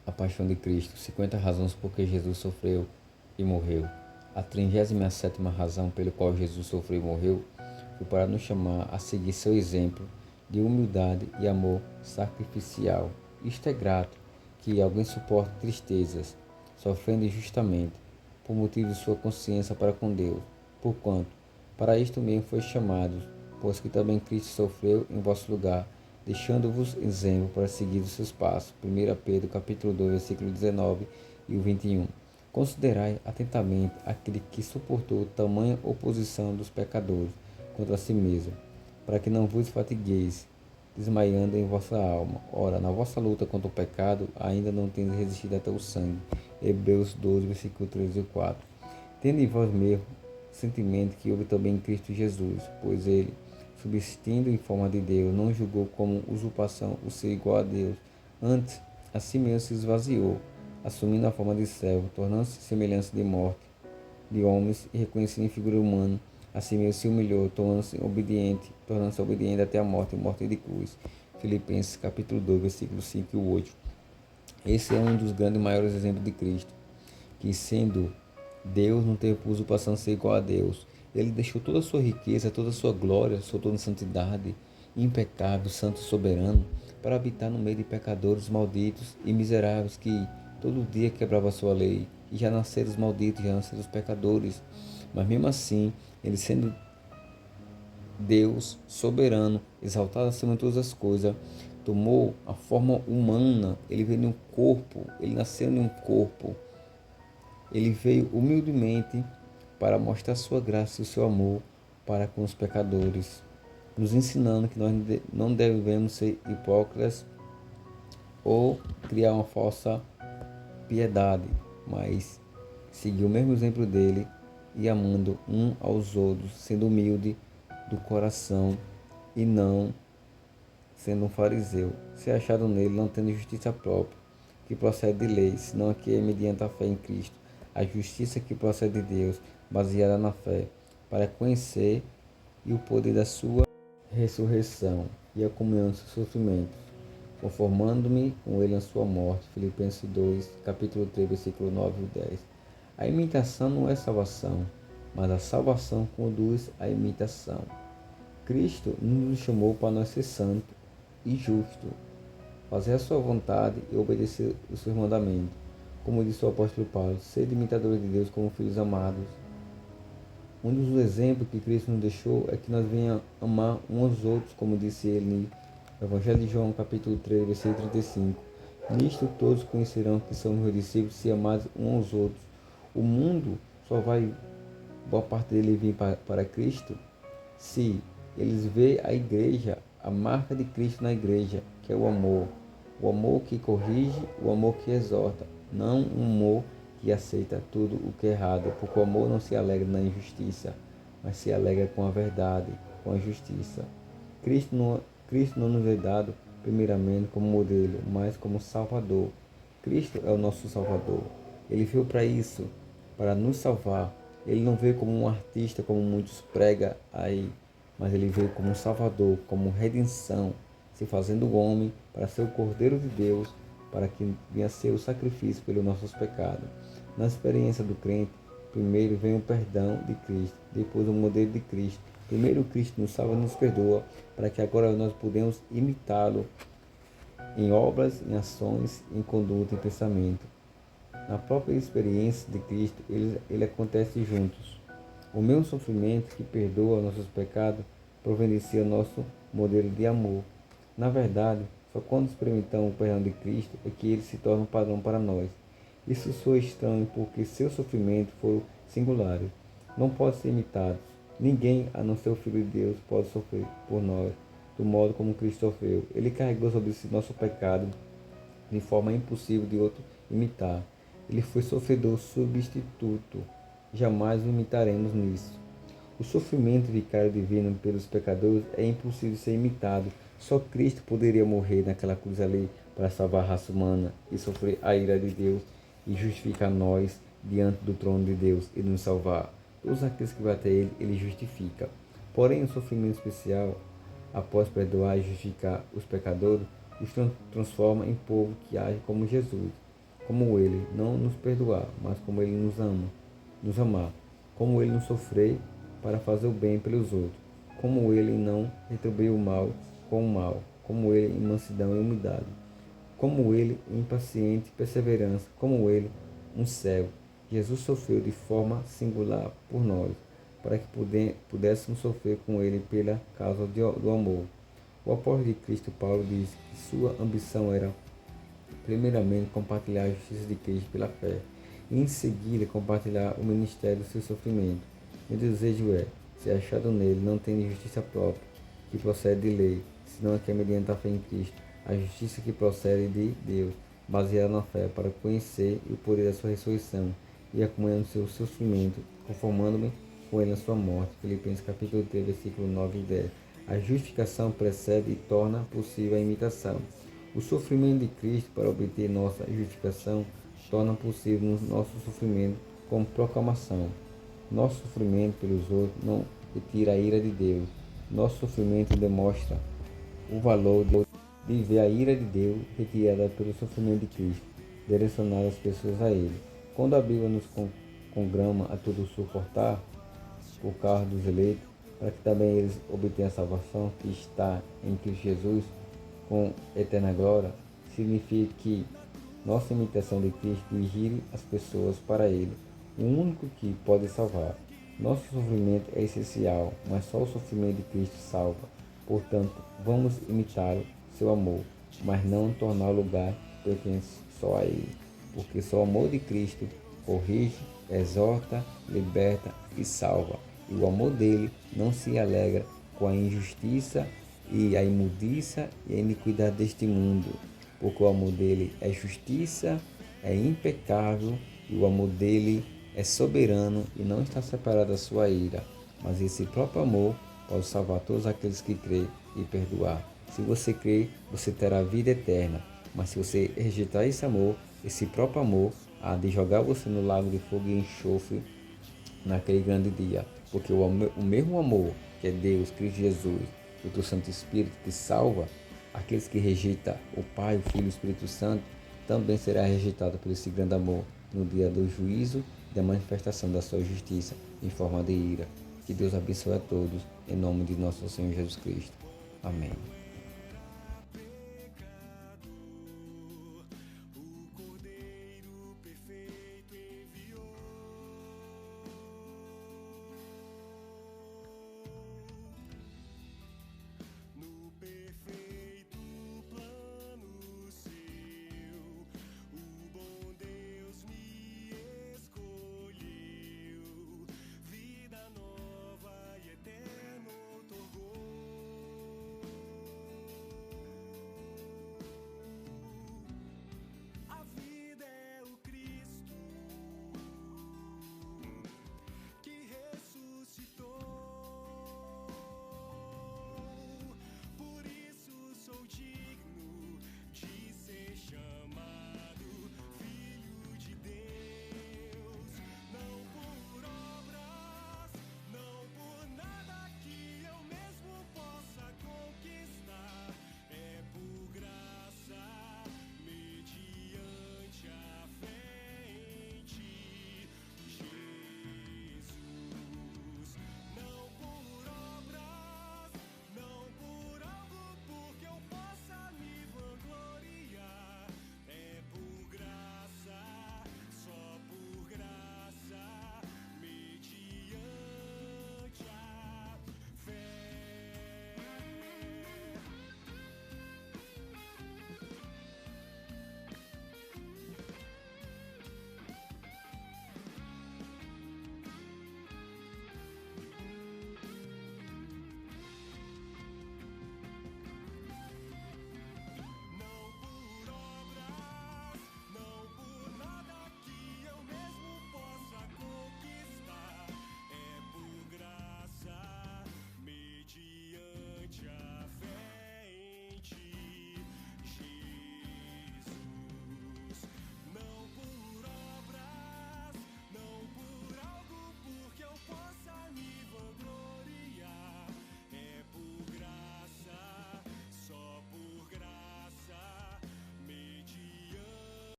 A Paixão de Cristo, 50 razões por que Jesus sofreu e morreu. A 37ª razão pelo qual Jesus sofreu e morreu foi para nos chamar a seguir seu exemplo de humildade e amor sacrificial. Isto é grato, que alguém suporte tristezas, sofrendo injustamente, por motivo de sua consciência para com Deus. Porquanto, para isto mesmo foi chamado, pois que também Cristo sofreu em vosso lugar, deixando-vos exemplo para seguir os seus passos. 1 Pedro capítulo 2, versículo 19 e o 21. Considerai atentamente aquele que suportou tamanha oposição dos pecadores contra si mesmo, para que não vos fatigueis, desmaiando em vossa alma. Ora, na vossa luta contra o pecado, ainda não tendes resistido até o sangue. Hebreus 12, versículo 13 e 4. Tende em vós mesmo sentimento que houve também em Cristo Jesus, pois ele, subsistindo em forma de Deus, não julgou como usurpação o ser igual a Deus. Antes, a si mesmo se esvaziou, assumindo a forma de servo, tornando-se semelhança de morte de homens e reconhecido em figura humana. Assim mesmo se humilhou, tornando-se obediente até a morte de cruz. Filipenses capítulo 2, versículos 5 e 8. Esse é um dos grandes e maiores exemplos de Cristo, que sendo Deus não teve por usurpação ser igual a Deus. Ele deixou toda a sua riqueza, toda a sua glória, sua toda santidade, impecável, santo e soberano, para habitar no meio de pecadores malditos e miseráveis que todo dia quebravam a sua lei, e já nasceram os malditos, já nasceram os pecadores. Mas mesmo assim, ele sendo Deus soberano, exaltado acima de todas as coisas, tomou a forma humana, ele veio em um corpo, ele nasceu em um corpo. Ele veio humildemente para mostrar sua graça e o seu amor para com os pecadores, nos ensinando que nós não devemos ser hipócritas ou criar uma falsa piedade, mas seguir o mesmo exemplo dele e amando um aos outros, sendo humilde do coração e não sendo um fariseu, se achado nele não tendo justiça própria, que procede de lei, senão a que é mediante a fé em Cristo, a justiça que procede de Deus, baseada na fé, para conhecer e o poder da sua ressurreição e a comunhão dos seus sofrimentos, conformando-me com ele na sua morte. Filipenses 2, capítulo 3, versículo 9 e 10. A imitação não é salvação, mas a salvação conduz à imitação. Cristo nos chamou para nós ser santo e justo, fazer a sua vontade e obedecer os seus mandamentos. Como disse o apóstolo Paulo, sede imitadores de Deus como filhos amados. Um dos exemplos que Cristo nos deixou é que nós venhamos amar uns aos outros, como disse ele no Evangelho de João, capítulo 3, versículo 35. Nisto todos conhecerão que somos meus discípulos, se amados uns aos outros. O mundo só vai, boa parte dele, vir para Cristo se eles veem a igreja, a marca de Cristo na igreja, que é o amor que corrige, o amor que exorta, não um amor que aceita tudo o que é errado, porque o amor não se alegra na injustiça, mas se alegra com a verdade, com a justiça. Cristo não nos é dado primeiramente como modelo, mas como Salvador. Cristo é o nosso Salvador. Ele veio para isso, para nos salvar. Ele não veio como um artista, como muitos pregam aí, mas ele veio como um Salvador, como redenção, se fazendo homem para ser o Cordeiro de Deus, para que venha ser o sacrifício pelos nossos pecados. Na experiência do crente, primeiro vem o perdão de Cristo, depois o modelo de Cristo. Primeiro Cristo nos salva e nos perdoa, para que agora nós podemos imitá-lo em obras, em ações, em conduta, em pensamento. Na própria experiência de Cristo, ele acontece juntos. O mesmo sofrimento que perdoa nossos pecados providencia nosso modelo de amor. Na verdade, só quando experimentamos o perdão de Cristo é que ele se torna um padrão para nós. Isso soa estranho porque seus sofrimentos foram singulares, não podem ser imitados. Ninguém, a não ser o Filho de Deus, pode sofrer por nós, do modo como Cristo sofreu. Ele carregou sobre si nosso pecado de forma impossível de outro imitar. Ele foi sofredor substituto. Jamais o imitaremos nisso. O sofrimento vicário divino pelos pecadores é impossível de ser imitado. Só Cristo poderia morrer naquela cruz ali para salvar a raça humana e sofrer a ira de Deus e justificar nós diante do trono de Deus e nos salvar. Todos aqueles que vão até ele, ele justifica. Porém, o sofrimento especial, após perdoar e justificar os pecadores, os transforma em povo que age como Jesus. como ele não nos perdoar, mas como ele nos amar, como ele não sofrer para fazer o bem pelos outros, como ele não retribuir o mal com o mal, como ele em mansidão e humildade, como ele em paciente perseverança, como ele um cego. Jesus sofreu de forma singular por nós, para que pudéssemos sofrer com ele pela causa do amor. O apóstolo de Cristo, Paulo, diz que sua ambição era, primeiramente, compartilhar a justiça de Cristo pela fé, e em seguida compartilhar o ministério do seu sofrimento. Meu desejo é, ser achado nele, não tendo justiça própria, que procede de lei, senão a que é mediante a fé em Cristo, a justiça que procede de Deus, baseada na fé, para conhecer o poder da sua ressurreição e a comunhão do seu sofrimento, conformando-me com ele na sua morte. Filipenses capítulo 3, versículo 9 e 10. A justificação precede e torna possível a imitação. O sofrimento de Cristo para obter nossa justificação torna possível nosso sofrimento como proclamação. Nosso sofrimento pelos outros não retira a ira de Deus. Nosso sofrimento demonstra o valor de ver a ira de Deus retirada pelo sofrimento de Cristo, direcionada as pessoas a Ele. Quando a Bíblia nos congrama a tudo suportar por causa dos eleitos, para que também eles obtenham a salvação que está em Cristo Jesus com eterna glória, significa que nossa imitação de Cristo dirige as pessoas para Ele, o único que pode salvar. Nosso sofrimento é essencial, mas só o sofrimento de Cristo salva. Portanto, vamos imitá-lo, seu amor, mas não tornar o lugar que pertence só a Ele, porque só o amor de Cristo corrige, exorta, liberta e salva. E o amor dele não se alegra com a injustiça e a imundiça e a iniquidade deste mundo, porque o amor dele é justiça, é impecável e o amor dele é soberano e não está separado da sua ira. Mas esse próprio amor pode salvar todos aqueles que crêem e perdoar. Se você crer, você terá vida eterna. Mas se você rejeitar esse amor, esse próprio amor, há de jogar você no lago de fogo e enxofre naquele grande dia. Porque o mesmo amor que é Deus, Cristo Jesus, o teu Santo Espírito que salva, aqueles que rejeitam o Pai, o Filho e o Espírito Santo, também será rejeitado por esse grande amor no dia do juízo e da manifestação da sua justiça em forma de ira. Que Deus abençoe a todos, em nome de nosso Senhor Jesus Cristo. Amém.